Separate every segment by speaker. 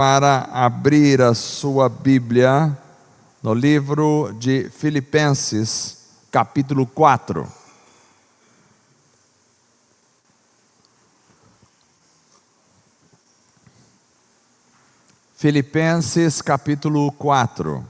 Speaker 1: Para abrir a sua Bíblia no livro de Filipenses, capítulo 4. Filipenses, capítulo 4.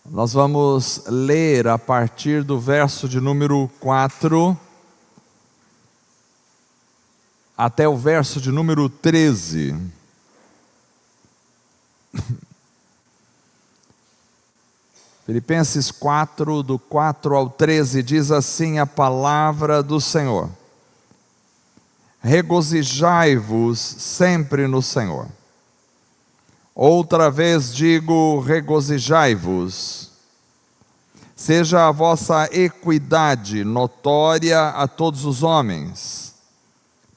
Speaker 1: Nós vamos ler a partir do verso de número 4 até o verso de número 13. Filipenses 4, do 4 ao 13, diz assim a palavra do Senhor: Regozijai-vos sempre no Senhor. Outra vez digo, regozijai-vos. Seja a vossa equidade notória a todos os homens.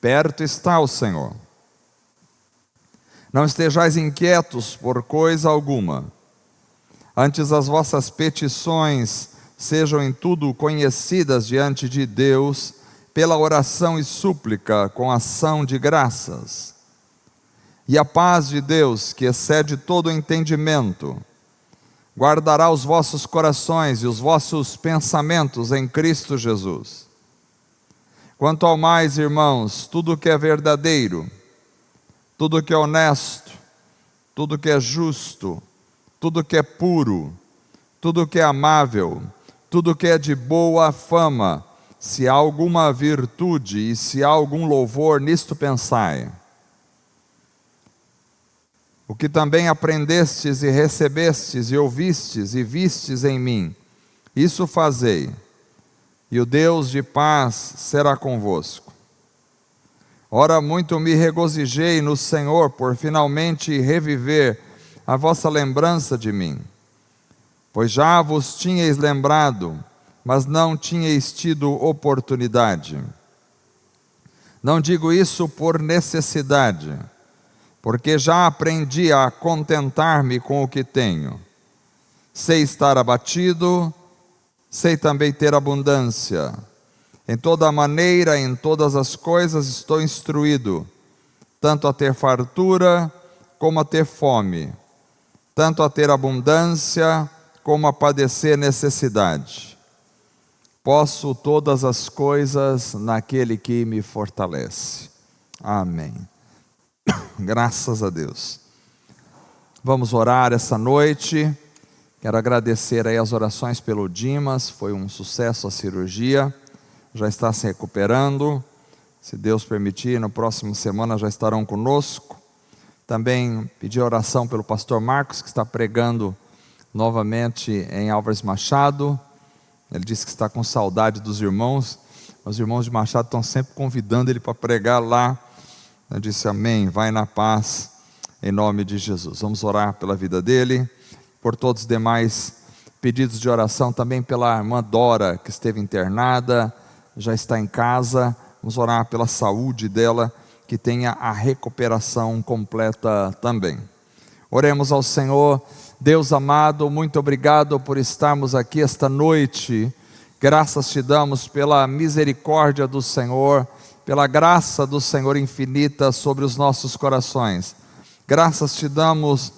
Speaker 1: Perto está o Senhor. Não estejais inquietos por coisa alguma. Antes as vossas petições sejam em tudo conhecidas diante de Deus, pela oração e súplica com ação de graças. E a paz de Deus, que excede todo entendimento, guardará os vossos corações e os vossos pensamentos em Cristo Jesus. Quanto ao mais, irmãos, tudo que é verdadeiro, tudo que é honesto, tudo que é justo, tudo que é puro, tudo que é amável, tudo que é de boa fama, se há alguma virtude e se há algum louvor, nisto pensai. O que também aprendestes e recebestes e ouvistes e vistes em mim, isso fazei, e o Deus de paz será convosco. Ora, muito me regozijei no Senhor por finalmente reviver a vossa lembrança de mim, pois já vos tinhais lembrado, mas não tinhais tido oportunidade. Não digo isso por necessidade, porque já aprendi a contentar-me com o que tenho. Sei estar abatido, sei também ter abundância. Em toda maneira, em todas as coisas estou instruído, tanto a ter fartura como a ter fome, tanto a ter abundância como a padecer necessidade. Posso todas as coisas naquele que me fortalece. Amém. Graças a Deus. Vamos orar essa noite. Quero agradecer aí as orações pelo Dimas. Foi um sucesso a cirurgia. Já está se recuperando. Se Deus permitir, na próxima semana já estarão conosco. Também pedi oração pelo pastor Marcos, que está pregando novamente em Álvares Machado. Ele disse que está com saudade dos irmãos. Os irmãos de Machado estão sempre convidando ele para pregar lá. Eu disse amém, vai na paz, em nome de Jesus. Vamos orar pela vida dele, por todos os demais pedidos de oração, também pela irmã Dora, que esteve internada, já está em casa. Vamos orar pela saúde dela, que tenha a recuperação completa também. Oremos ao Senhor. Deus amado, muito obrigado por estarmos aqui esta noite. Graças te damos pela misericórdia do Senhor, pela graça do Senhor infinita sobre os nossos corações. Graças te damos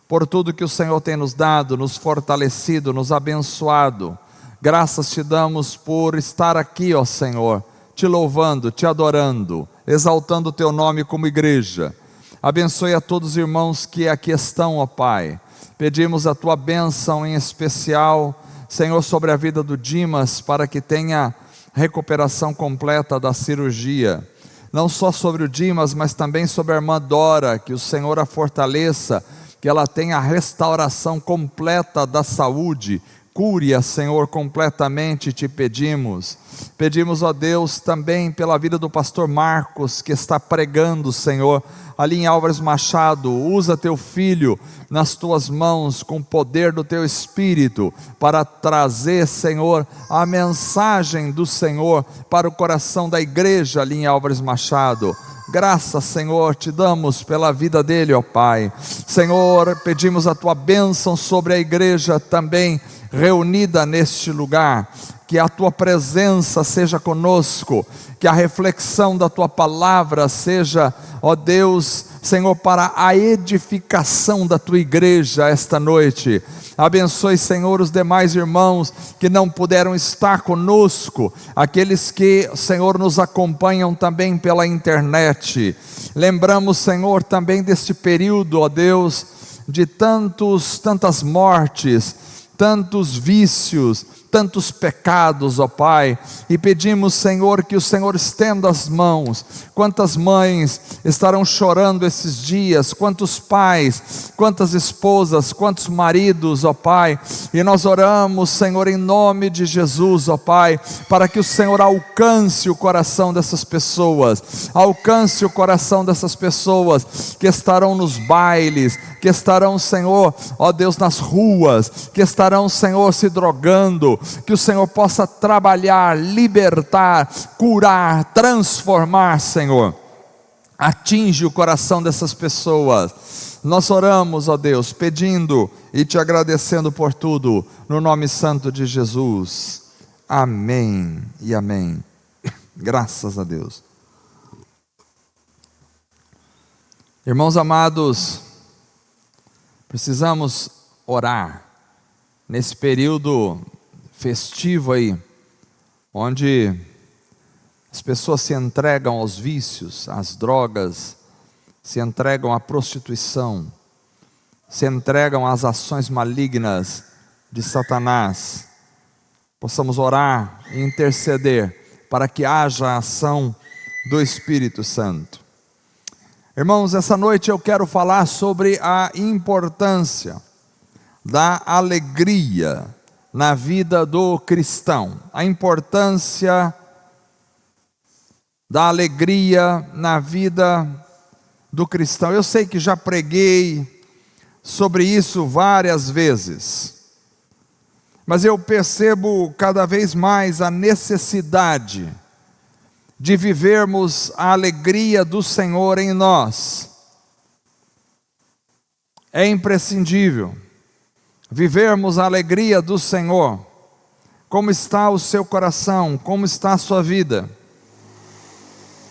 Speaker 1: por tudo que o Senhor tem nos dado, nos fortalecido, nos abençoado. Graças te damos por estar aqui, ó Senhor, te louvando, te adorando, exaltando o teu nome como igreja. Abençoe a todos os irmãos que aqui estão, ó Pai. Pedimos a tua bênção em especial, Senhor, sobre a vida do Dimas, para que tenha recuperação completa da cirurgia, não só sobre o Dimas, mas também sobre a irmã Dora, que o Senhor a fortaleça, que ela tenha a restauração completa da saúde. Cure-a, Senhor, completamente, te pedimos. Pedimos a Deus também pela vida do pastor Marcos, que está pregando, Senhor, ali em Álvares Machado. Usa teu filho nas tuas mãos, com o poder do teu Espírito, para trazer, Senhor, a mensagem do Senhor para o coração da igreja ali em Álvares Machado. Graças, Senhor, te damos pela vida dele, ó Pai. Senhor, pedimos a tua bênção sobre a igreja também reunida neste lugar. Que a tua presença seja conosco, que a reflexão da tua palavra seja, ó Deus, Senhor, para a edificação da tua igreja esta noite. Abençoe, Senhor, os demais irmãos que não puderam estar conosco, aqueles que, Senhor, nos acompanham também pela internet. Lembramos, Senhor, também deste período, ó Deus, de tantas mortes, tantos vícios, tantos pecados, ó Pai, e pedimos, Senhor, que o Senhor estenda as mãos. Quantas mães estarão chorando esses dias, quantos pais, quantas esposas, quantos maridos, ó Pai, e nós oramos, Senhor, em nome de Jesus, ó Pai, para que o Senhor alcance o coração dessas pessoas, alcance o coração dessas pessoas que estarão nos bailes, que estarão, Senhor, ó Deus, nas ruas, que estarão, Senhor, se drogando, que o Senhor possa trabalhar, libertar, curar, transformar, Senhor. Atinge o coração dessas pessoas. Nós oramos, ó Deus, pedindo e te agradecendo por tudo, no nome santo de Jesus. Amém e amém. Graças a Deus. Irmãos amados, precisamos orar nesse período festivo aí, onde as pessoas se entregam aos vícios, às drogas, se entregam à prostituição, se entregam às ações malignas de Satanás. Possamos orar e interceder para que haja a ação do Espírito Santo. Irmãos, essa noite eu quero falar sobre a importância da alegria na vida do cristão, a importância da alegria na vida do cristão. Eu sei que já preguei sobre isso várias vezes, mas eu percebo cada vez mais a necessidade de vivermos a alegria do Senhor em nós. É imprescindível vivermos a alegria do Senhor. Como está o seu coração? Como está a sua vida?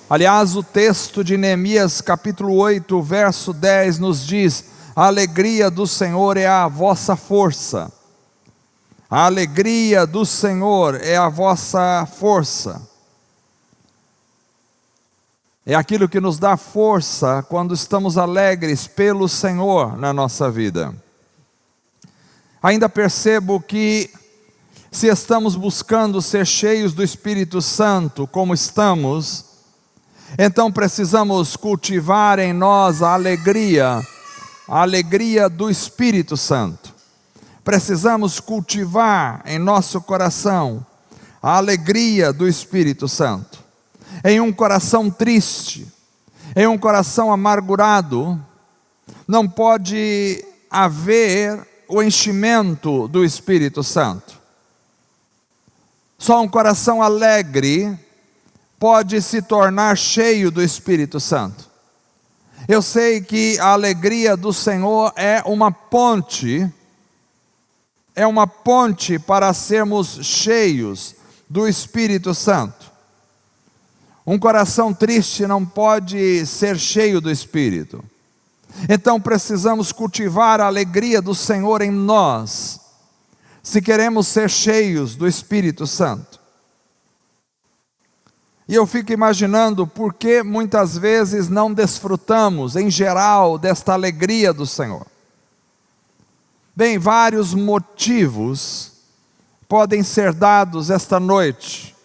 Speaker 1: Aliás, o texto de Neemias capítulo 8, verso 10 nos diz: a alegria do Senhor é a vossa força. A alegria do Senhor é a vossa força. É aquilo que nos dá força quando estamos alegres pelo Senhor na nossa vida. Ainda percebo que, se estamos buscando ser cheios do Espírito Santo, como estamos, então precisamos cultivar em nós a alegria do Espírito Santo. Precisamos cultivar em nosso coração a alegria do Espírito Santo. Em um coração triste, em um coração amargurado, não pode haver o enchimento do Espírito Santo. Só um coração alegre pode se tornar cheio do Espírito Santo. Eu sei que a alegria do Senhor é uma ponte para sermos cheios do Espírito Santo. Um coração triste não pode ser cheio do Espírito. Então precisamos cultivar a alegria do Senhor em nós, se queremos ser cheios do Espírito Santo. E eu fico imaginando por que muitas vezes não desfrutamos, em geral, desta alegria do Senhor. Bem, vários motivos podem ser dados esta noite.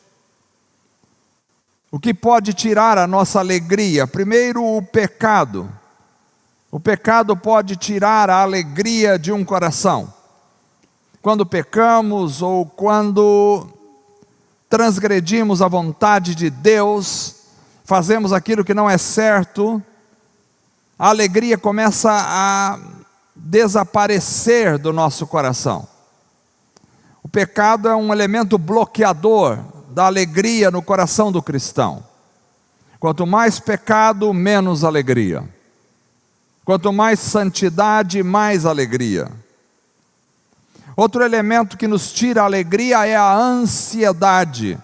Speaker 1: O que pode tirar a nossa alegria? Primeiro, o pecado. O pecado pode tirar a alegria de um coração. Quando pecamos ou quando transgredimos a vontade de Deus, fazemos aquilo que não é certo, a alegria começa a desaparecer do nosso coração. O pecado é um elemento bloqueador da alegria no coração do cristão. Quanto mais pecado, menos alegria. Quanto mais santidade, mais alegria. Outro elemento que nos tira a alegria é a ansiedade.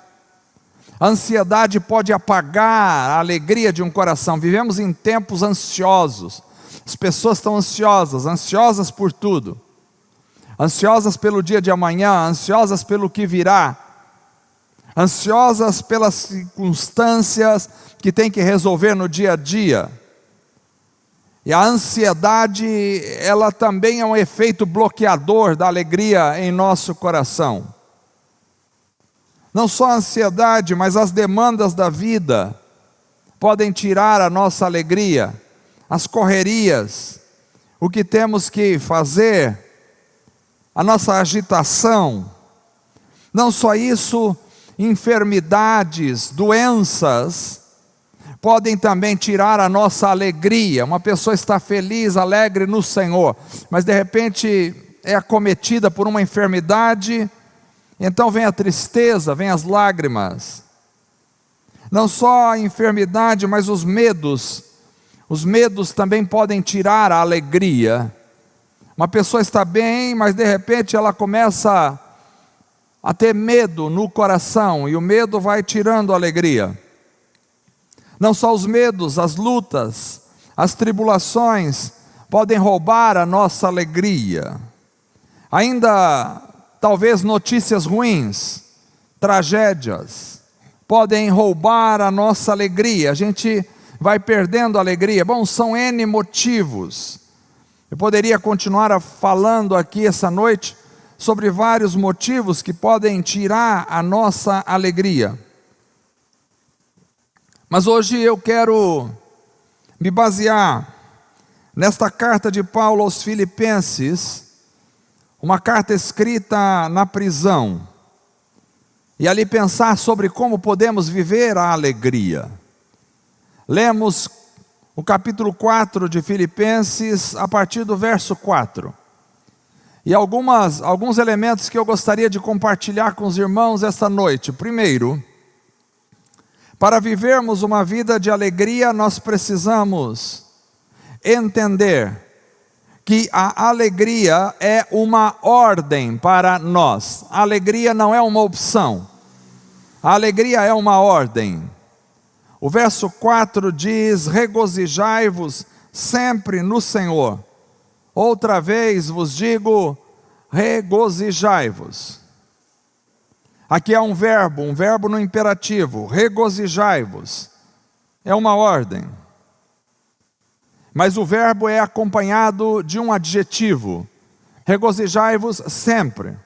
Speaker 1: A ansiedade pode apagar a alegria de um coração. Vivemos em tempos ansiosos. As pessoas estão ansiosas por tudo. Ansiosas pelo dia de amanhã, ansiosas pelo que virá. Ansiosas pelas circunstâncias que tem que resolver no dia a dia. E a ansiedade, ela também é um efeito bloqueador da alegria em nosso coração. Não só a ansiedade, mas as demandas da vida podem tirar a nossa alegria, as correrias, o que temos que fazer, a nossa agitação. Não só isso, enfermidades, doenças, podem também tirar a nossa alegria. Uma pessoa está feliz, alegre no Senhor, mas de repente é acometida por uma enfermidade, então vem a tristeza, vem as lágrimas. Não só a enfermidade, mas os medos também podem tirar a alegria. Uma pessoa está bem, mas de repente ela começa a ter medo no coração, e o medo vai tirando a alegria. Não só os medos, as lutas, as tribulações podem roubar a nossa alegria. Ainda, talvez notícias ruins, tragédias, podem roubar a nossa alegria. A gente vai perdendo a alegria. Bom, são N motivos. Eu poderia continuar falando aqui essa noite sobre vários motivos que podem tirar a nossa alegria. Mas hoje eu quero me basear nesta carta de Paulo aos Filipenses, uma carta escrita na prisão, e ali pensar sobre como podemos viver a alegria. Lemos o capítulo 4 de Filipenses, a partir do verso 4. E alguns elementos que eu gostaria de compartilhar com os irmãos esta noite. Primeiro, para vivermos uma vida de alegria, nós precisamos entender que a alegria é uma ordem para nós. A alegria não é uma opção. A alegria é uma ordem. O verso 4 diz: regozijai-vos sempre no Senhor. Outra vez vos digo, regozijai-vos. Aqui é um verbo no imperativo, regozijai-vos. É uma ordem. Mas o verbo é acompanhado de um adjetivo. Regozijai-vos sempre.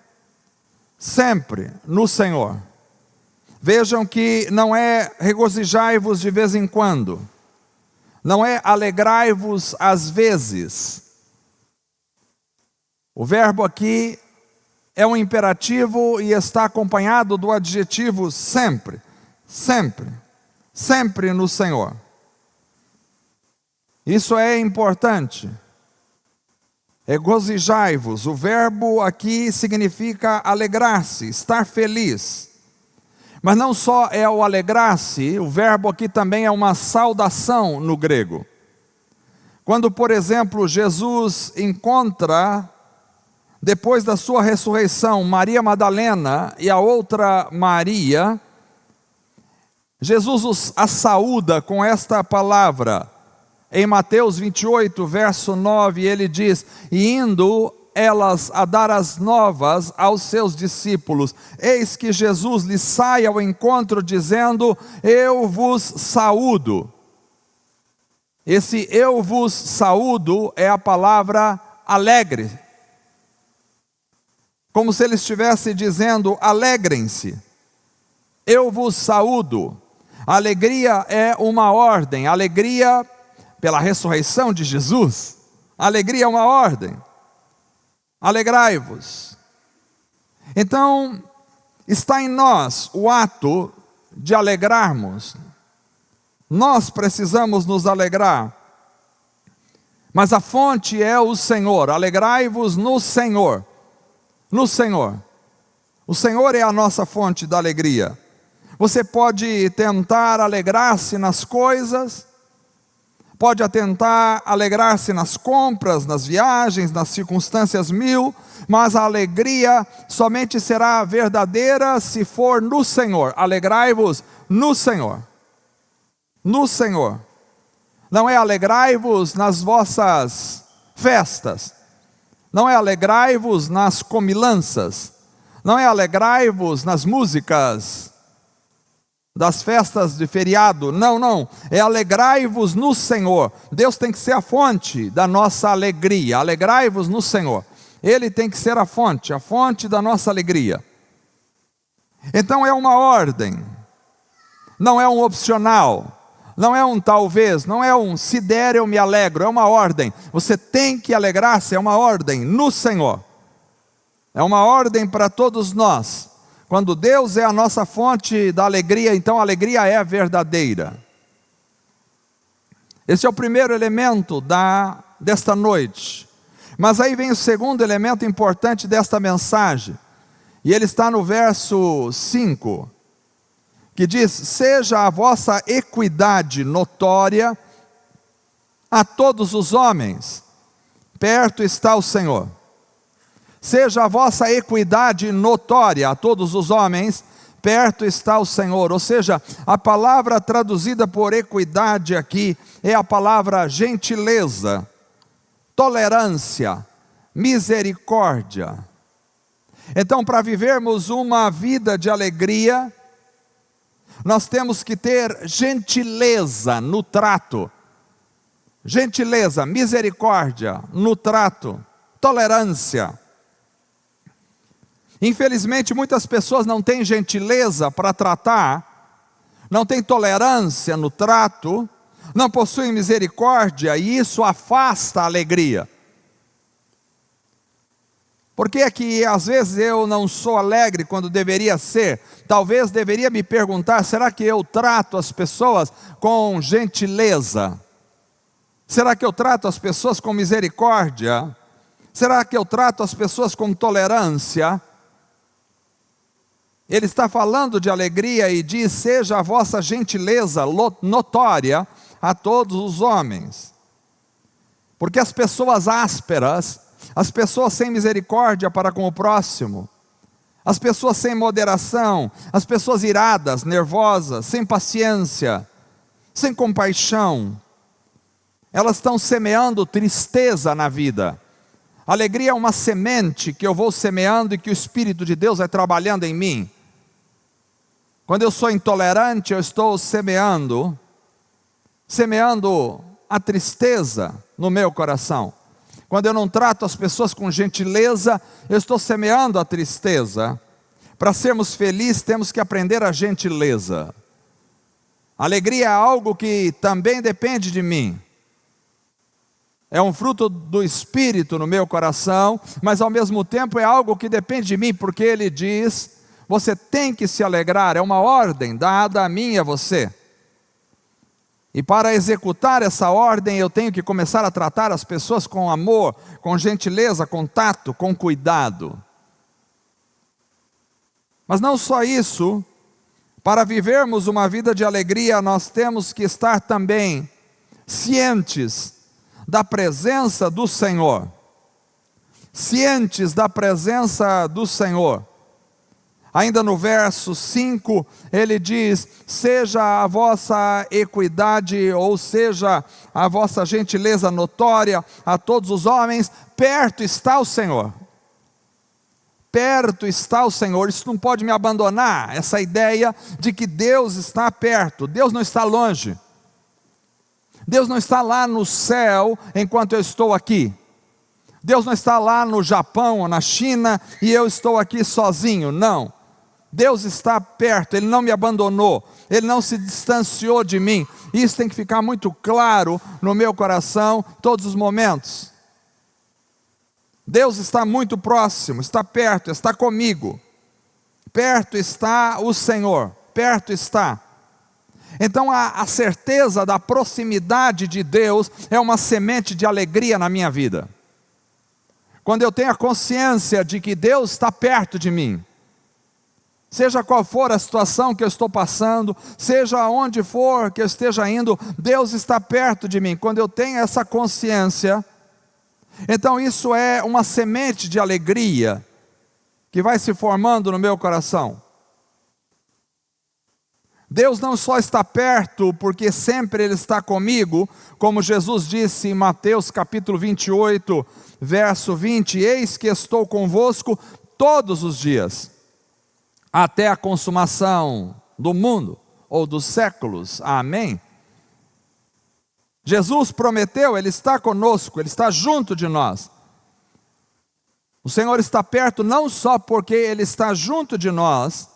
Speaker 1: Sempre no Senhor. Vejam que não é regozijai-vos de vez em quando. Não é alegrai-vos às vezes. O verbo aqui é um imperativo e está acompanhado do adjetivo sempre, sempre, sempre no Senhor. Isso é importante. Regozijai-vos, o verbo aqui significa alegrar-se, estar feliz. Mas não só é o alegrar-se, o verbo aqui também é uma saudação no grego. Quando, por exemplo, Jesus encontra, depois da sua ressurreição, Maria Madalena e a outra Maria, Jesus a saúda com esta palavra. Em Mateus 28, verso 9, ele diz: e indo elas a dar as novas aos seus discípulos, eis que Jesus lhes sai ao encontro dizendo: eu vos saúdo. Esse eu vos saúdo é a palavra alegre. Como se ele estivesse dizendo: alegrem-se, eu vos saúdo. A alegria é uma ordem, a alegria pela ressurreição de Jesus, a alegria é uma ordem. Alegrai-vos. Então, está em nós o ato de alegrarmos. Nós precisamos nos alegrar. Mas a fonte é o Senhor. Alegrai-vos no Senhor. No Senhor. O Senhor é a nossa fonte da alegria. Você pode tentar alegrar-se nas coisas, pode tentar alegrar-se nas compras, nas viagens, nas circunstâncias mil, mas a alegria somente será verdadeira se for no Senhor. Alegrai-vos no Senhor. No Senhor. Não é alegrai-vos nas vossas festas. Não é alegrai-vos nas comilanças. Não é alegrai-vos nas músicas das festas de feriado. Não, não. É alegrai-vos no Senhor. Deus tem que ser a fonte da nossa alegria. Alegrai-vos no Senhor. Ele tem que ser a fonte da nossa alegria. Então é uma ordem. Não é um opcional. Não é um talvez, não é um se der eu me alegro, é uma ordem. Você tem que alegrar-se, é uma ordem no Senhor. É uma ordem para todos nós. Quando Deus é a nossa fonte da alegria, então a alegria é verdadeira. Esse é o primeiro elemento desta noite. Mas aí vem o segundo elemento importante desta mensagem. E ele está no verso 5. Que diz: seja a vossa equidade notória a todos os homens, perto está o Senhor. Seja a vossa equidade notória a todos os homens, perto está o Senhor. Ou seja, a palavra traduzida por equidade aqui é a palavra gentileza, tolerância, misericórdia. Então, para vivermos uma vida de alegria, nós temos que ter gentileza no trato, gentileza, misericórdia no trato, tolerância. Infelizmente, muitas pessoas não têm gentileza para tratar, não têm tolerância no trato, não possuem misericórdia, e isso afasta a alegria. Por que é que às vezes eu não sou alegre quando deveria ser? Talvez deveria me perguntar, será que eu trato as pessoas com gentileza? Será que eu trato as pessoas com misericórdia? Será que eu trato as pessoas com tolerância? Ele está falando de alegria e diz: seja a vossa gentileza notória a todos os homens. Porque as pessoas ásperas, as pessoas sem misericórdia para com o próximo, as pessoas sem moderação, as pessoas iradas, nervosas, sem paciência, sem compaixão, elas estão semeando tristeza na vida. Alegria é uma semente que eu vou semeando e que o Espírito de Deus vai trabalhando em mim. Quando eu sou intolerante, eu estou semeando a tristeza no meu coração. Quando eu não trato as pessoas com gentileza, eu estou semeando a tristeza. Para sermos felizes, temos que aprender a gentileza. Alegria é algo que também depende de mim. É um fruto do Espírito no meu coração, mas ao mesmo tempo é algo que depende de mim, porque ele diz: você tem que se alegrar, é uma ordem dada a mim e a você. E para executar essa ordem, eu tenho que começar a tratar as pessoas com amor, com gentileza, com tato, com cuidado. Mas não só isso, para vivermos uma vida de alegria, nós temos que estar também cientes da presença do Senhor. Cientes da presença do Senhor. Ainda no verso 5, ele diz: seja a vossa equidade, ou seja, a vossa gentileza notória a todos os homens, perto está o Senhor. Perto está o Senhor. Isso não pode me abandonar, essa ideia de que Deus está perto. Deus não está longe. Deus não está lá no céu enquanto eu estou aqui. Deus não está lá no Japão ou na China e eu estou aqui sozinho. Não. Deus está perto, Ele não me abandonou, Ele não se distanciou de mim. Isso tem que ficar muito claro no meu coração, todos os momentos. Deus está muito próximo, está perto, está comigo. Perto está o Senhor, perto está. Então a certeza da proximidade de Deus é uma semente de alegria na minha vida. Quando eu tenho a consciência de que Deus está perto de mim, Seja qual for a situação que eu estou passando, seja aonde for que eu esteja indo, Deus está perto de mim. Quando eu tenho essa consciência, então isso é uma semente de alegria que vai se formando no meu coração. Deus não só está perto porque sempre Ele está comigo, como Jesus disse em Mateus capítulo 28, verso 20, eis que estou convosco todos os dias, até a consumação do mundo, ou dos séculos, amém? Jesus prometeu, Ele está conosco, Ele está junto de nós. O Senhor está perto não só porque Ele está junto de nós,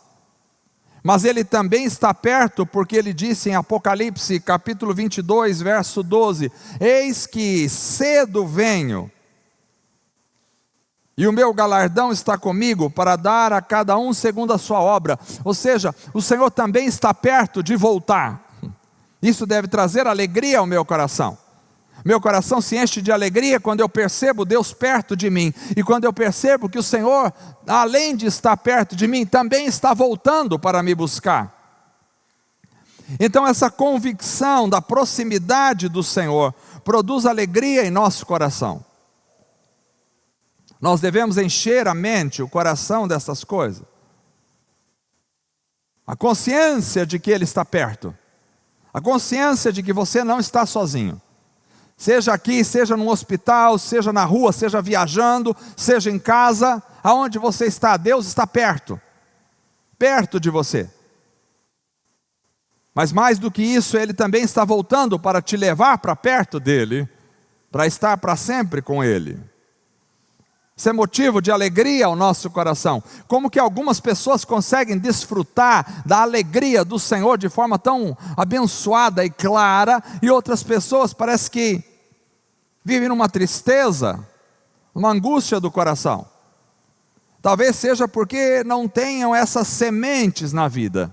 Speaker 1: mas Ele também está perto porque Ele disse em Apocalipse capítulo 22, verso 12, eis que cedo venho, e o meu galardão está comigo para dar a cada um segundo a sua obra. Ou seja, o Senhor também está perto de voltar. Isso deve trazer alegria ao meu coração. Meu coração se enche de alegria quando eu percebo Deus perto de mim. E quando eu percebo que o Senhor, além de estar perto de mim, também está voltando para me buscar. Então essa convicção da proximidade do Senhor produz alegria em nosso coração. Nós devemos encher a mente, o coração dessas coisas. A consciência de que Ele está perto. A consciência de que você não está sozinho. Seja aqui, seja no hospital, seja na rua, seja viajando, seja em casa, aonde você está, Deus está perto. Perto de você. Mas mais do que isso, Ele também está voltando para te levar para perto dEle, para estar para sempre com Ele. Isso é motivo de alegria ao nosso coração. Como que algumas pessoas conseguem desfrutar da alegria do Senhor de forma tão abençoada e clara, e outras pessoas parece que vivem numa tristeza, uma angústia do coração. Talvez seja porque não tenham essas sementes na vida.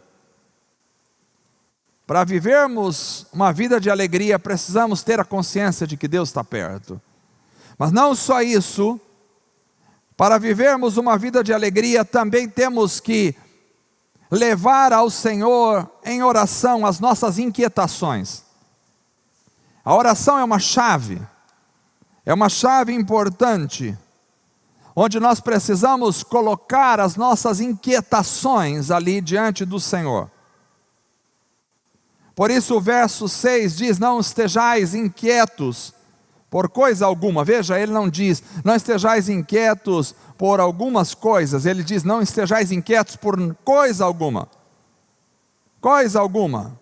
Speaker 1: Para vivermos uma vida de alegria, precisamos ter a consciência de que Deus está perto. Mas não só isso. Para vivermos uma vida de alegria, também temos que levar ao Senhor em oração as nossas inquietações. A oração é uma chave importante, onde nós precisamos colocar as nossas inquietações ali diante do Senhor. Por isso o verso 6 diz, não estejais inquietos por coisa alguma. Veja, ele não diz, não estejais inquietos por algumas coisas. Ele diz, não estejais inquietos por coisa alguma. Coisa alguma.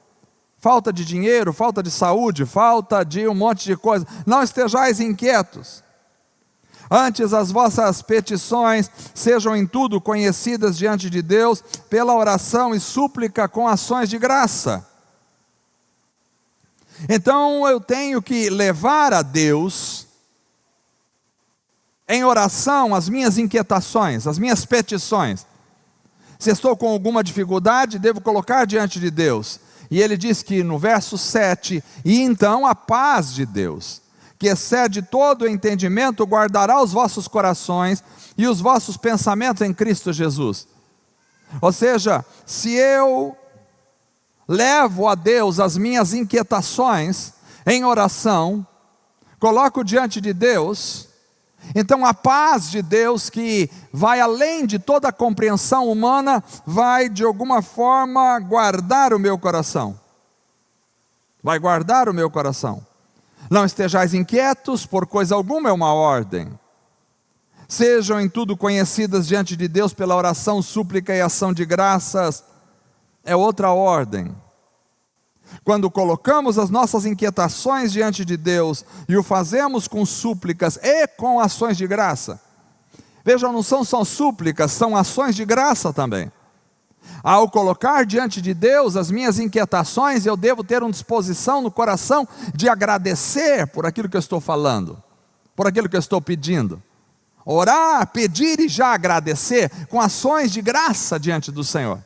Speaker 1: Falta de dinheiro, falta de saúde, falta de um monte de coisa. Não estejais inquietos. Antes as vossas petições sejam em tudo conhecidas diante de Deus, pela oração e súplica com ações de graça. Então eu tenho que levar a Deus, em oração, as minhas inquietações, as minhas petições. Se estou com alguma dificuldade, devo colocar diante de Deus. E ele diz que no verso 7, e então a paz de Deus, que excede todo o entendimento, guardará os vossos corações e os vossos pensamentos em Cristo Jesus. Ou seja, se eu levo a Deus as minhas inquietações em oração, coloco diante de Deus, então a paz de Deus, que vai além de toda a compreensão humana, vai de alguma forma guardar o meu coração. Vai guardar o meu coração. Não estejais inquietos por coisa alguma, é uma ordem. Sejam em tudo conhecidas diante de Deus pela oração, súplica e ação de graças, é outra ordem. Quando colocamos as nossas inquietações diante de Deus e o fazemos com súplicas e com ações de graça. Vejam, não são só súplicas, são ações de graça também. Ao colocar diante de Deus as minhas inquietações, eu devo ter uma disposição no coração de agradecer por aquilo que eu estou falando, por aquilo que eu estou pedindo. Orar, pedir e já agradecer com ações de graça diante do Senhor.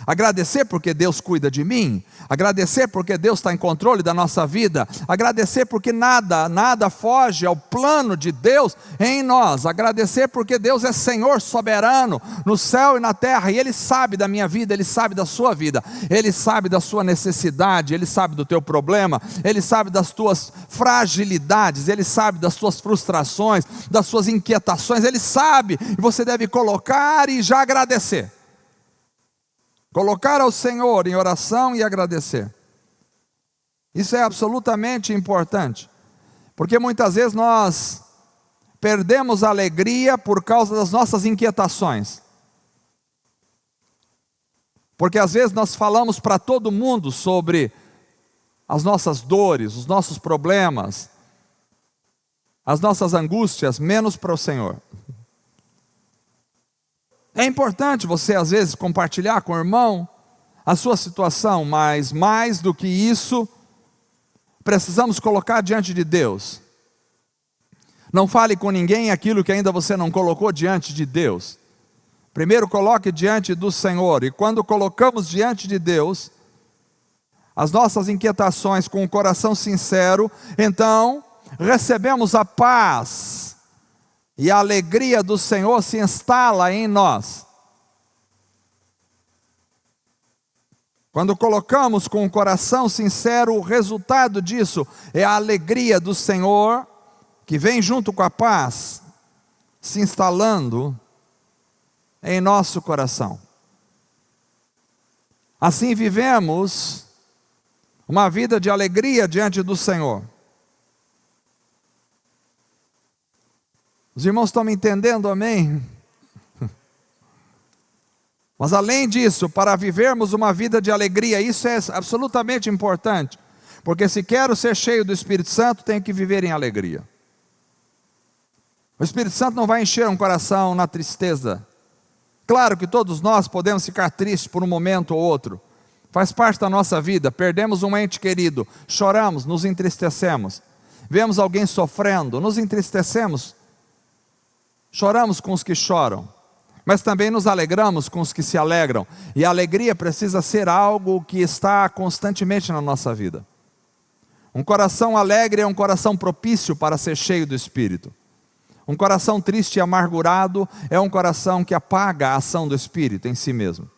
Speaker 1: Agradecer porque Deus cuida de mim, agradecer porque Deus está em controle da nossa vida, agradecer porque nada foge ao plano de Deus em nós, agradecer porque Deus é Senhor soberano no céu e na terra, e Ele sabe da minha vida, Ele sabe da sua vida, Ele sabe da sua necessidade, Ele sabe do teu problema, Ele sabe das tuas fragilidades, Ele sabe das tuas frustrações, das suas inquietações, Ele sabe, e você deve colocar e já agradecer. Colocar ao Senhor em oração e agradecer. Isso é absolutamente importante, porque muitas vezes nós perdemos a alegria por causa das nossas inquietações. Porque às vezes nós falamos para todo mundo sobre as nossas dores, os nossos problemas, as nossas angústias, menos para o Senhor. É importante você às vezes compartilhar com o irmão a sua situação, mas mais do que isso, precisamos colocar diante de Deus. Não fale com ninguém aquilo que ainda você não colocou diante de Deus. Primeiro coloque diante do Senhor, e quando colocamos diante de Deus as nossas inquietações com o coração sincero, então recebemos a paz. E a alegria do Senhor se instala em nós. Quando colocamos com o coração sincero, o resultado disso é a alegria do Senhor, que vem junto com a paz, se instalando em nosso coração. Assim vivemos uma vida de alegria diante do Senhor. Os irmãos estão me entendendo, amém? Mas além disso, para vivermos uma vida de alegria, isso é absolutamente importante, porque se quero ser cheio do Espírito Santo, tenho que viver em alegria. O Espírito Santo não vai encher um coração na tristeza. Claro que todos nós podemos ficar tristes por um momento ou outro, faz parte da nossa vida, perdemos um ente querido, choramos, nos entristecemos, vemos alguém sofrendo, nos entristecemos, choramos com os que choram, mas também nos alegramos com os que se alegram. E a alegria precisa ser algo que está constantemente na nossa vida. Um coração alegre é um coração propício para ser cheio do Espírito. Um coração triste e amargurado é um coração que apaga a ação do Espírito em si mesmo.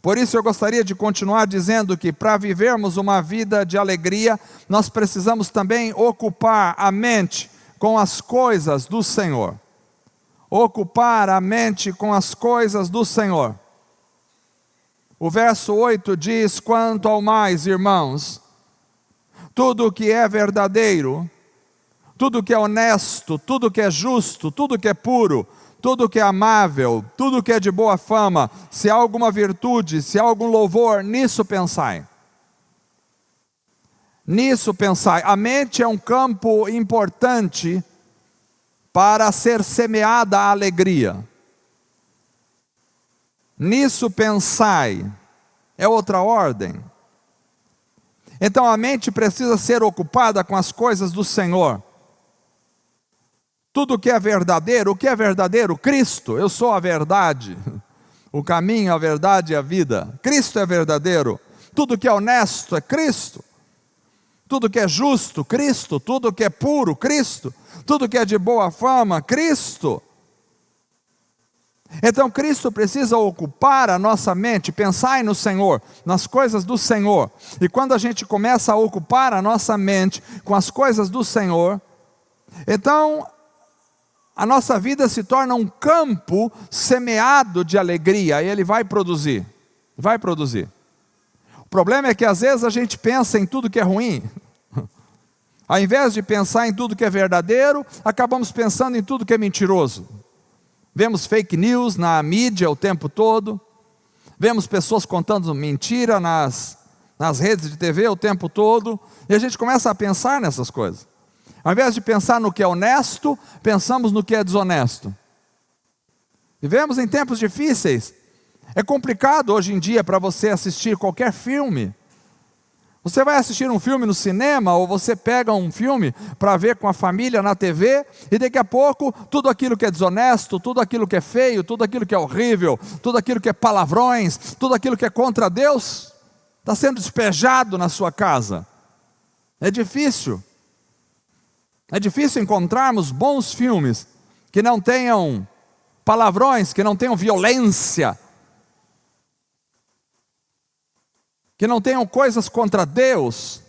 Speaker 1: Por isso eu gostaria de continuar dizendo que para vivermos uma vida de alegria, nós precisamos também ocupar a mente com as coisas do Senhor. Ocupar a mente com as coisas do Senhor. O verso 8 diz: quanto ao mais, irmãos, tudo que é verdadeiro, tudo que é honesto, tudo que é justo, tudo que é puro, tudo que é amável, tudo que é de boa fama, se há alguma virtude, se há algum louvor, nisso pensai. Nisso pensai. A mente é um campo importante para ser semeada a alegria. Nisso pensai. É outra ordem. Então a mente precisa ser ocupada com as coisas do Senhor. Tudo que é verdadeiro, o que é verdadeiro? Cristo, eu sou a verdade, o caminho, a verdade e a vida. Cristo é verdadeiro. Tudo que é honesto é Cristo. Tudo que é justo, Cristo. Tudo que é puro, Cristo. Tudo que é de boa fama, Cristo. Então Cristo precisa ocupar a nossa mente, pensar no Senhor, nas coisas do Senhor. E quando a gente começa a ocupar a nossa mente com as coisas do Senhor, então a nossa vida se torna um campo semeado de alegria, e ele vai produzir. Vai produzir. O problema é que às vezes a gente pensa em tudo que é ruim. Ao invés de pensar em tudo que é verdadeiro, acabamos pensando em tudo que é mentiroso. Vemos fake news na mídia o tempo todo. Vemos pessoas contando mentira nas redes de TV o tempo todo. E a gente começa a pensar nessas coisas. Ao invés de pensar no que é honesto, pensamos no que é desonesto. Vivemos em tempos difíceis. É complicado hoje em dia para você assistir qualquer filme, Você vai assistir um filme no cinema, ou você pega um filme para ver com a família na TV, e daqui a pouco, tudo aquilo que é desonesto, tudo aquilo que é feio, tudo aquilo que é horrível, tudo aquilo que é palavrões, tudo aquilo que é contra Deus, está sendo despejado na sua casa. É difícil encontrarmos bons filmes que não tenham palavrões, que não tenham violência, que não tenham coisas contra Deus.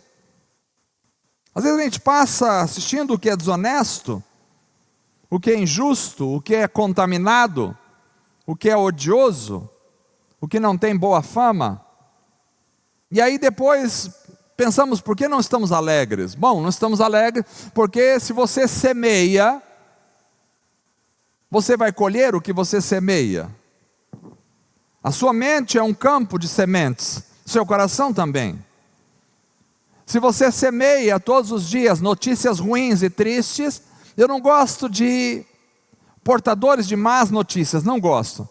Speaker 1: Às vezes a gente passa assistindo o que é desonesto, o que é injusto, o que é contaminado, o que é odioso, o que não tem boa fama. E aí depois pensamos, por que não estamos alegres? Bom, não estamos alegres porque se você semeia, você vai colher o que você semeia. A sua mente é um campo de sementes, seu coração também. Se você semeia todos os dias notícias ruins e tristes, eu não gosto de portadores de más notícias, não gosto.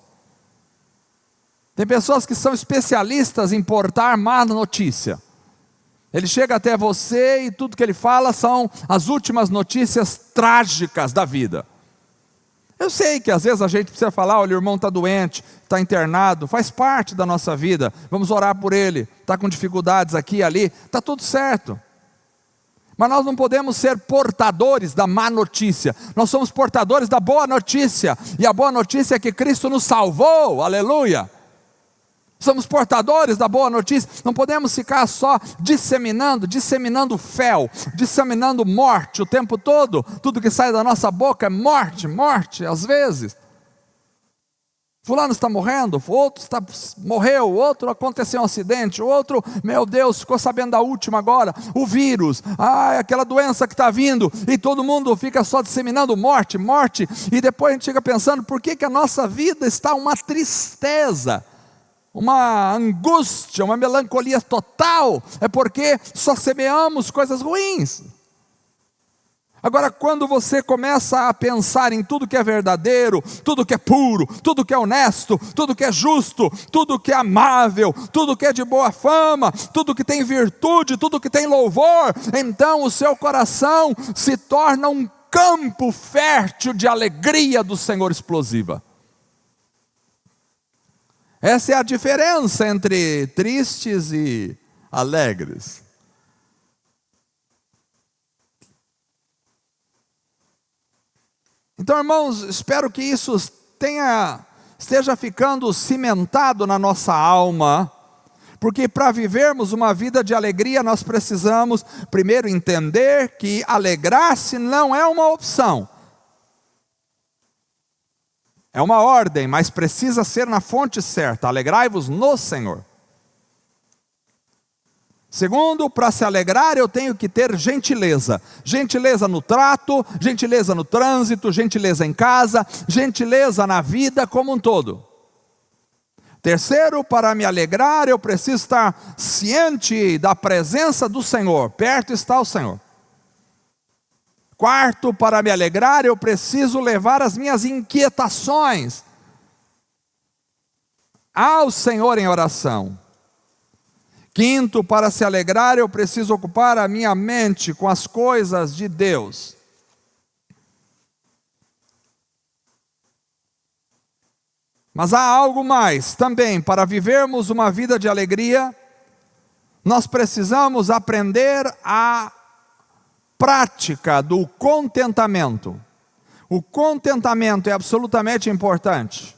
Speaker 1: Tem pessoas que são especialistas em portar má notícia. Ele chega até você e tudo que ele fala são as últimas notícias trágicas da vida. Eu sei que às vezes a gente precisa falar, olha, o irmão está doente, está internado, faz parte da nossa vida, vamos orar por ele, está com dificuldades aqui e ali, está tudo certo. Mas nós não podemos ser portadores da má notícia, nós somos portadores da boa notícia, e a boa notícia é que Cristo nos salvou, aleluia. Somos portadores da boa notícia, não podemos ficar só disseminando fel, disseminando morte o tempo todo. Tudo que sai da nossa boca é morte, às vezes. Fulano está morrendo, outro morreu, outro aconteceu um acidente, outro, meu Deus, ficou sabendo da última agora, o vírus, aquela doença que está vindo, e todo mundo fica só disseminando morte, e depois a gente fica pensando, por que a nossa vida está uma tristeza? Uma angústia, uma melancolia total, é porque só semeamos coisas ruins. Agora, quando você começa a pensar em tudo que é verdadeiro, tudo que é puro, tudo que é honesto, tudo que é justo, tudo que é amável, tudo que é de boa fama, tudo que tem virtude, tudo que tem louvor, então o seu coração se torna um campo fértil de alegria do Senhor explosiva. Essa é a diferença entre tristes e alegres. Então, irmãos, espero que isso esteja ficando cimentado na nossa alma, porque para vivermos uma vida de alegria, nós precisamos primeiro entender que alegrar-se não é uma opção. É uma ordem, mas precisa ser na fonte certa. Alegrai-vos no Senhor. Segundo, para se alegrar eu tenho que ter gentileza. Gentileza no trato, gentileza no trânsito, gentileza em casa, gentileza na vida como um todo. Terceiro, para me alegrar eu preciso estar ciente da presença do Senhor. Perto está o Senhor. Quarto, para me alegrar eu preciso levar as minhas inquietações ao Senhor em oração. Quinto, para se alegrar eu preciso ocupar a minha mente com as coisas de Deus. Mas há algo mais também, para vivermos uma vida de alegria, nós precisamos aprender a prática do contentamento. O contentamento é absolutamente importante.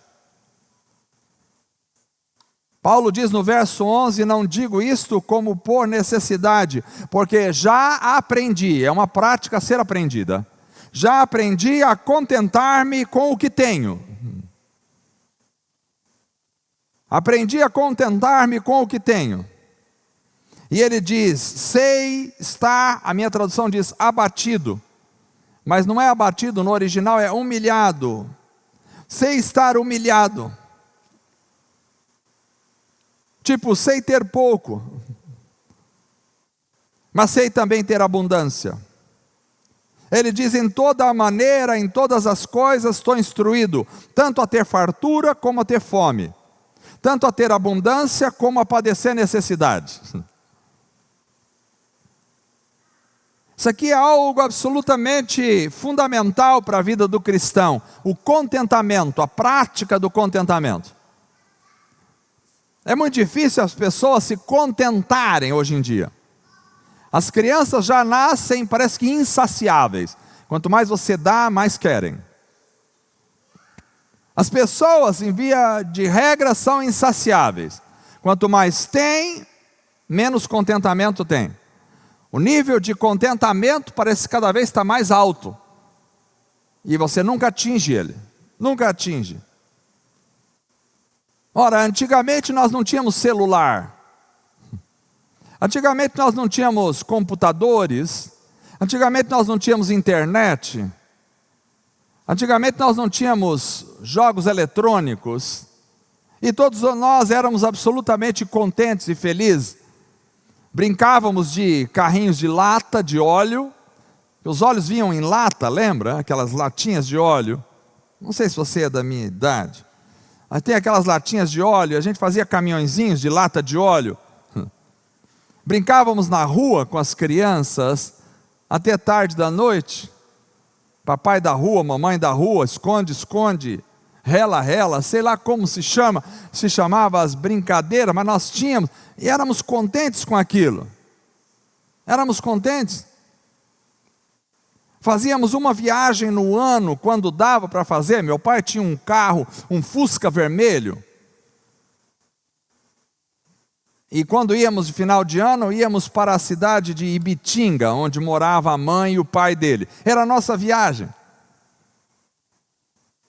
Speaker 1: Paulo diz no verso 11, não digo isto como por necessidade, porque já aprendi, é uma prática a ser aprendida, já aprendi a contentar-me com o que tenho. Aprendi a contentar-me com o que tenho. E ele diz, sei estar, a minha tradução diz abatido, mas não é abatido, no original é humilhado. Sei estar humilhado. Tipo, sei ter pouco, mas sei também ter abundância. Ele diz, em toda a maneira, em todas as coisas estou instruído, tanto a ter fartura como a ter fome, tanto a ter abundância como a padecer necessidade. Isso aqui é algo absolutamente fundamental para a vida do cristão, o contentamento, a prática do contentamento. É muito difícil as pessoas se contentarem hoje em dia. As crianças já nascem, parece que insaciáveis. Quanto mais você dá, mais querem. As pessoas, em via de regra, são insaciáveis. Quanto mais tem, menos contentamento tem. O nível de contentamento parece que cada vez está mais alto. E você nunca atinge ele. Nunca atinge. Ora, antigamente nós não tínhamos celular. Antigamente nós não tínhamos computadores. Antigamente nós não tínhamos internet. Antigamente nós não tínhamos jogos eletrônicos. E todos nós éramos absolutamente contentes e felizes. Brincávamos de carrinhos de lata, de óleo. Os óleos vinham em lata, lembra? Aquelas latinhas de óleo. Não sei se você é da minha idade. Mas tem aquelas latinhas de óleo, a gente fazia caminhõezinhos de lata de óleo. Brincávamos na rua com as crianças até tarde da noite. Papai da rua, mamãe da rua, esconde, esconde, rela, rela, sei lá como se chamava as brincadeiras, mas nós tínhamos, e éramos contentes com aquilo. Éramos contentes. Fazíamos uma viagem no ano, quando dava para fazer. Meu pai tinha um carro, um Fusca vermelho. E quando íamos de final de ano, íamos para a cidade de Ibitinga, onde morava a mãe e o pai dele. Era a nossa viagem.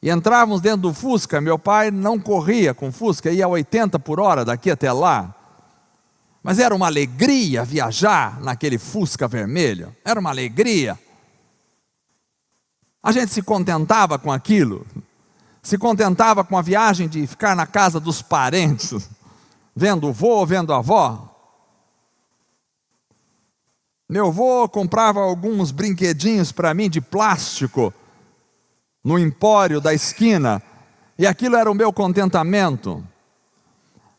Speaker 1: E entrávamos dentro do Fusca. Meu pai não corria com o Fusca, ia a 80 por hora daqui até lá. Mas era uma alegria viajar naquele Fusca vermelho. Era uma alegria. A gente se contentava com aquilo. Se contentava com a viagem de ficar na casa dos parentes, vendo o vô, vendo a avó. Meu avô comprava alguns brinquedinhos para mim de plástico no empório da esquina, e aquilo era o meu contentamento.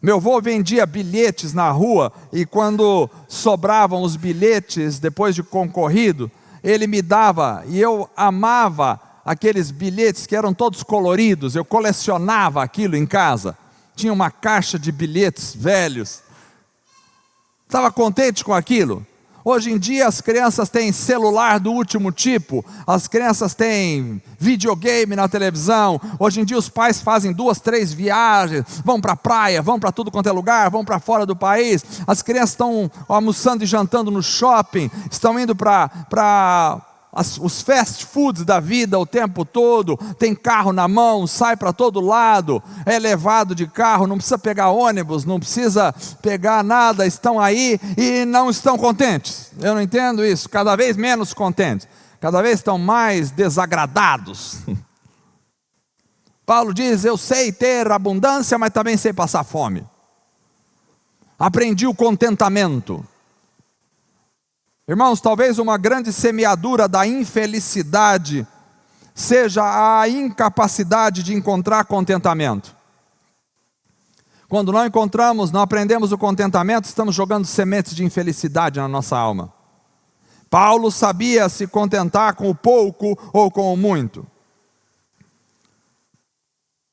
Speaker 1: Meu avô vendia bilhetes na rua, e quando sobravam os bilhetes depois de concorrido, ele me dava, e eu amava aqueles bilhetes que eram todos coloridos. Eu colecionava aquilo em casa. Tinha uma caixa de bilhetes velhos. Estava contente com aquilo. Hoje em dia as crianças têm celular do último tipo, as crianças têm videogame na televisão. Hoje em dia os pais fazem 2, 3 viagens, vão para a praia, vão para tudo quanto é lugar, vão para fora do país. As crianças estão almoçando e jantando no shopping, estão indo para os fast foods da vida o tempo todo. Tem carro na mão, sai para todo lado, é levado de carro, não precisa pegar ônibus, não precisa pegar nada, estão aí e não estão contentes. Eu não entendo isso. Cada vez menos contentes, cada vez estão mais desagradados. Paulo diz: eu sei ter abundância, mas também sei passar fome. Aprendi o contentamento. Irmãos, talvez uma grande semeadura da infelicidade seja a incapacidade de encontrar contentamento. Quando não encontramos, não aprendemos o contentamento, estamos jogando sementes de infelicidade na nossa alma. Paulo sabia se contentar com o pouco ou com o muito.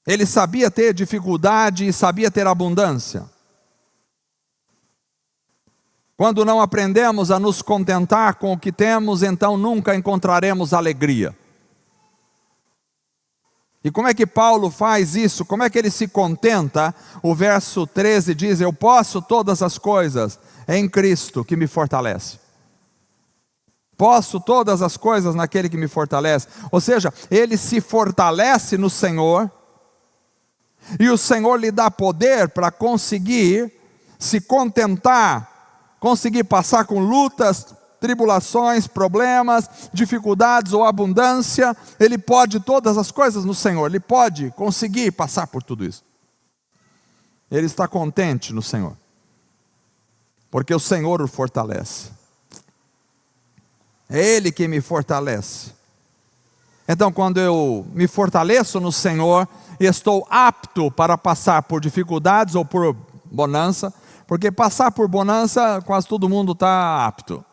Speaker 1: Ele sabia ter dificuldade e sabia ter abundância. Quando não aprendemos a nos contentar com o que temos, então nunca encontraremos alegria. E como é que Paulo faz isso? Como é que ele se contenta? O verso 13 diz: eu posso todas as coisas em Cristo que me fortalece. Posso todas as coisas naquele que me fortalece. Ou seja, ele se fortalece no Senhor, e o Senhor lhe dá poder para conseguir se contentar, conseguir passar com lutas, tribulações, problemas, dificuldades ou abundância. Ele pode todas as coisas no Senhor. Ele pode conseguir passar por tudo isso. Ele está contente no Senhor, porque o Senhor o fortalece. É Ele que me fortalece. Então, quando eu me fortaleço no Senhor, estou apto para passar por dificuldades ou por bonança. Porque passar por bonança, quase todo mundo está apto.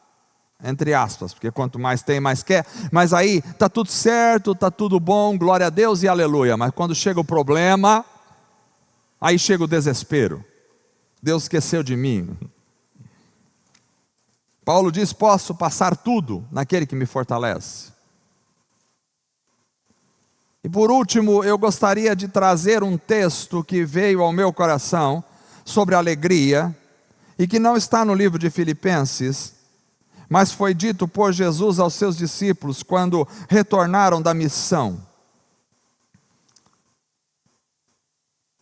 Speaker 1: entre aspas, porque quanto mais tem, mais quer, mas aí está tudo certo, está tudo bom, glória a Deus e aleluia, mas quando chega o problema, aí chega o desespero, Deus esqueceu de mim. Paulo diz, posso passar tudo naquele que me fortalece. E por último, eu gostaria de trazer um texto que veio ao meu coração, sobre alegria, e que não está no livro de Filipenses, mas foi dito por Jesus aos seus discípulos, quando retornaram da missão.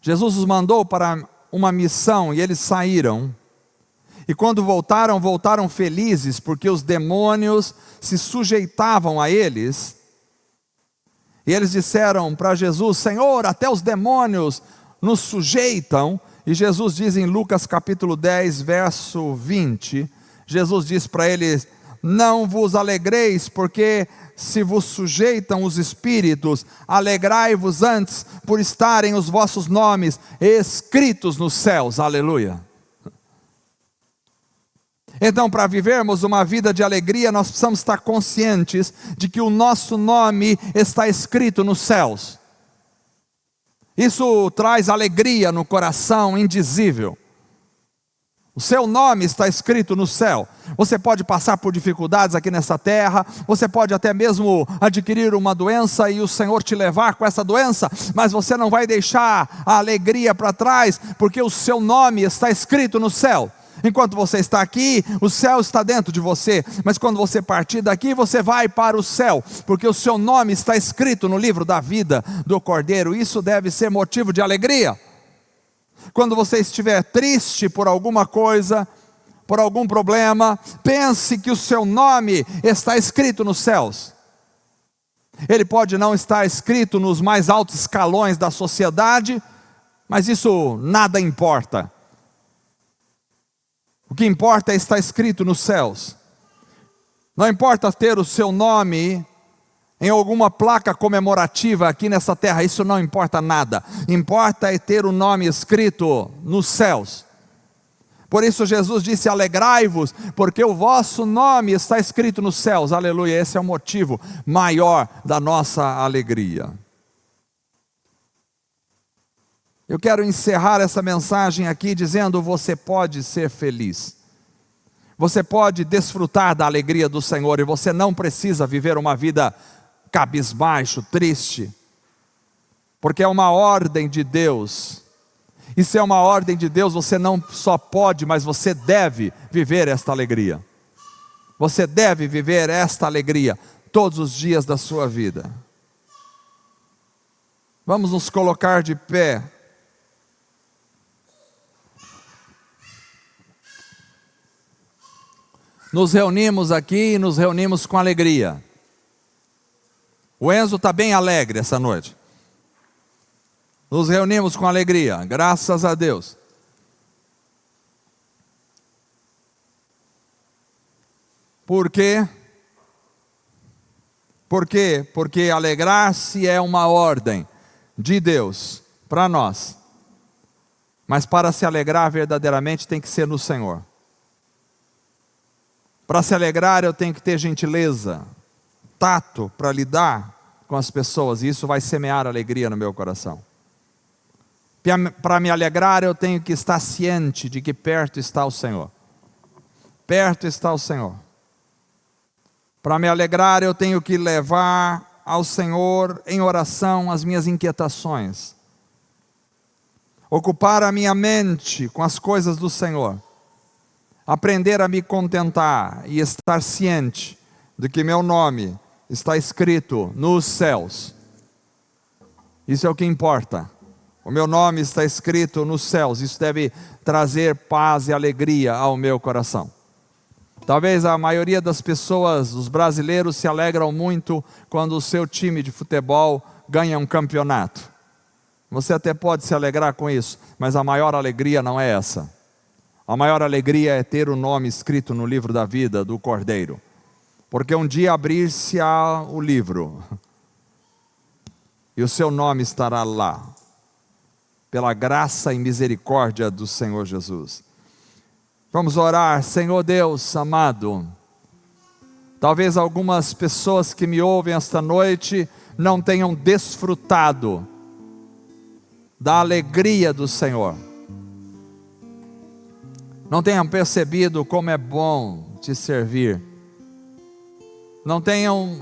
Speaker 1: Jesus os mandou para uma missão, e eles saíram, e quando voltaram, voltaram felizes, porque os demônios se sujeitavam a eles, e eles disseram para Jesus, Senhor, até os demônios nos sujeitam, e Jesus diz em Lucas capítulo 10, verso 20, Jesus diz para eles, não vos alegreis, porque se vos sujeitam os espíritos, alegrai-vos antes por estarem os vossos nomes escritos nos céus, aleluia. Então, para vivermos uma vida de alegria, nós precisamos estar conscientes de que o nosso nome está escrito nos céus. Isso traz alegria no coração indizível. O seu nome está escrito no céu. Você pode passar por dificuldades aqui nessa terra, você pode até mesmo adquirir uma doença e o Senhor te levar com essa doença, mas você não vai deixar a alegria para trás, porque o seu nome está escrito no céu. Enquanto você está aqui, o céu está dentro de você, mas quando você partir daqui, você vai para o céu, porque o seu nome está escrito no livro da vida do Cordeiro. Isso deve ser motivo de alegria. Quando você estiver triste por alguma coisa, por algum problema, pense que o seu nome está escrito nos céus. Ele pode não estar escrito nos mais altos escalões da sociedade, mas isso nada importa. O que importa é estar escrito nos céus. Não importa ter o seu nome em alguma placa comemorativa aqui nessa terra, isso não importa nada. Importa é ter o nome escrito nos céus. Por isso Jesus disse, alegrai-vos, porque o vosso nome está escrito nos céus, aleluia. Esse é o motivo maior da nossa alegria. Eu quero encerrar essa mensagem aqui dizendo, você pode ser feliz. Você pode desfrutar da alegria do Senhor e você não precisa viver uma vida cabisbaixo, triste. Porque é uma ordem de Deus. E se é uma ordem de Deus, você não só pode, mas você deve viver esta alegria. Você deve viver esta alegria todos os dias da sua vida. Vamos nos colocar de pé. Nos reunimos aqui e nos reunimos com alegria. O Enzo está bem alegre essa noite. Nos reunimos com alegria, graças a Deus. Por quê? Por quê? Porque alegrar-se é uma ordem de Deus para nós. Mas para se alegrar verdadeiramente tem que ser no Senhor. Para se alegrar eu tenho que ter gentileza, tato para lidar com as pessoas, e isso vai semear alegria no meu coração. Para me alegrar eu tenho que estar ciente de que perto está o Senhor. Perto está o Senhor. Para me alegrar eu tenho que levar ao Senhor em oração as minhas inquietações. Ocupar a minha mente com as coisas do Senhor. Aprender a me contentar e estar ciente de que meu nome está escrito nos céus. Isso é o que importa. O meu nome está escrito nos céus. Isso deve trazer paz e alegria ao meu coração. Talvez a maioria das pessoas, os brasileiros, se alegram muito quando o seu time de futebol ganha um campeonato. Você até pode se alegrar com isso, mas a maior alegria não é essa. A maior alegria é ter o nome escrito no livro da vida do Cordeiro. Porque um dia abrir-se-á o livro e o seu nome estará lá, pela graça e misericórdia do Senhor Jesus. Vamos orar. Senhor Deus amado, Talvez algumas pessoas que me ouvem esta noite não tenham desfrutado da alegria do Senhor, não tenham percebido como é bom te servir, não tenham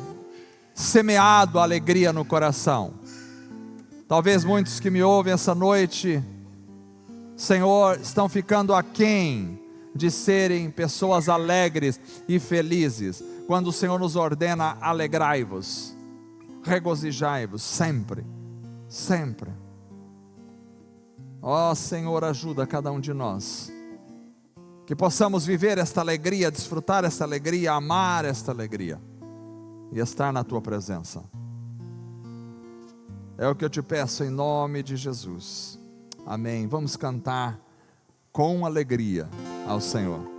Speaker 1: semeado a alegria no coração. Talvez muitos que me ouvem essa noite, Senhor, estão ficando aquém de serem pessoas alegres e felizes, quando o Senhor nos ordena: alegrai-vos, regozijai-vos sempre, sempre. Ó Senhor, ajuda cada um de nós, que possamos viver esta alegria, desfrutar esta alegria, amar esta alegria e estar na Tua presença. É o que eu te peço em nome de Jesus, amém. Vamos cantar com alegria ao Senhor.